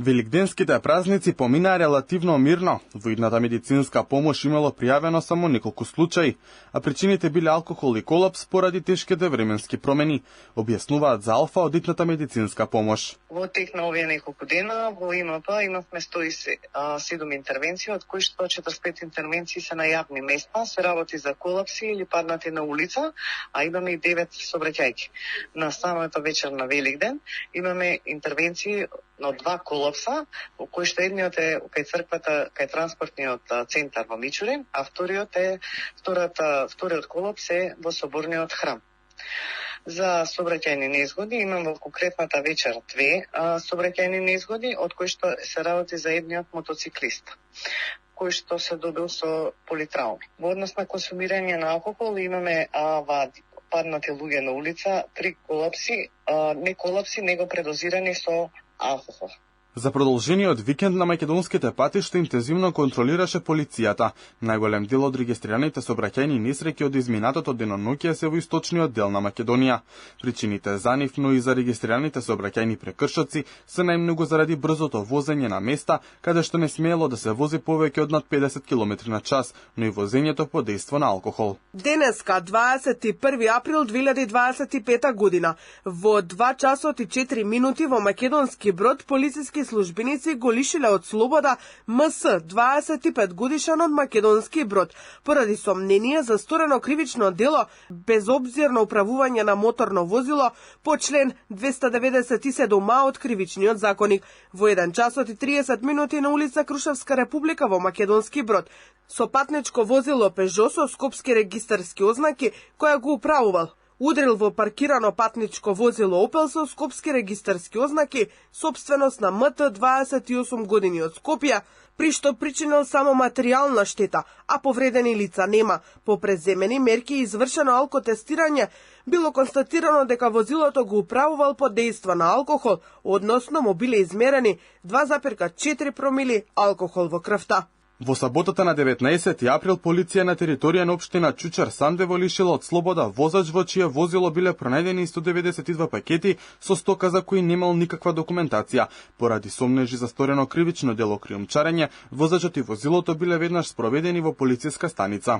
Великденските празници поминаа релативно мирно. Во идната медицинска помош имало пријавено само неколку случаи, а причините биле алкохол и колапс поради тешките временски промени, објаснуваат за Алфа од идната медицинска помош. Во тек на овие неколку дена во ИМП имавме 107 интервенции, од кои што 45 интервенции се на јавни места, се работи за колапси или паднати на улица, а имаме и 9 сообраќајки. На самата вечер на Великден имаме интервенции на 2 колапса, во кои што едниот е кај црквата, кај транспортниот центар во Мичурин, а вториот колапс е во соборниот храм. За сообраќајни незгоди имам во конкретната вечер 2 сообраќајни незгоди, од кои што се работи за едниот мотоциклист, кој што се добил со политрауми. Во однос на консумирање на алкохол имаме паднати луѓе на улица, 3 колапси, не колапси, него предозирани со алкохол. За продолжениот викенд на македонските патишта интензивно контролираше полицијата. Најголем дел од регистрираните сообраќајни несреќи од изминатото деноноќе се во источниот дел на Македонија. Причините за нив, но и за регистрираните сообраќајни прекршоци се најмногу заради брзото возење на места каде што не смеело да се вози повеќе од над 50 км на час, но и возењето под дејство на алкохол. Денеска, 21 април 2025 година, во 2 часот и 4 минути во Македонски Брод полициски службеници го лишиле од слобода МС, 25 годишен од Македонски Брод, поради сомнение за сторено кривично дело безобзирно управување на моторно возило по член 297а од Кривичниот законник во 1 часот и 30 минути на улица Крушевска Република во Македонски Брод со патничко возило Пежо со скопски регистарски ознаки која го управувал. Удрил во паркирано патничко возило Опел со скопски регистарски ознаки, собственост на МТ 28 години од Скопје, при што причинил само материјална штета, а повредени лица нема. По преземени мерки и извршено алкотестирање, било констатирано дека возилото го управувал под дејство на алкохол, односно му биле измерени 2,4 промили алкохол во крвта. Во саботата на 19 април полиција на територија на општина Чучар Сандево лишила од слобода возач во чие возило биле пронајдени 192 пакети со стока за кои немал никаква документација. Поради сомнежи за сторено кривично дело криумчарење, возачот и возилото биле веднаш спроведени во полициска станица.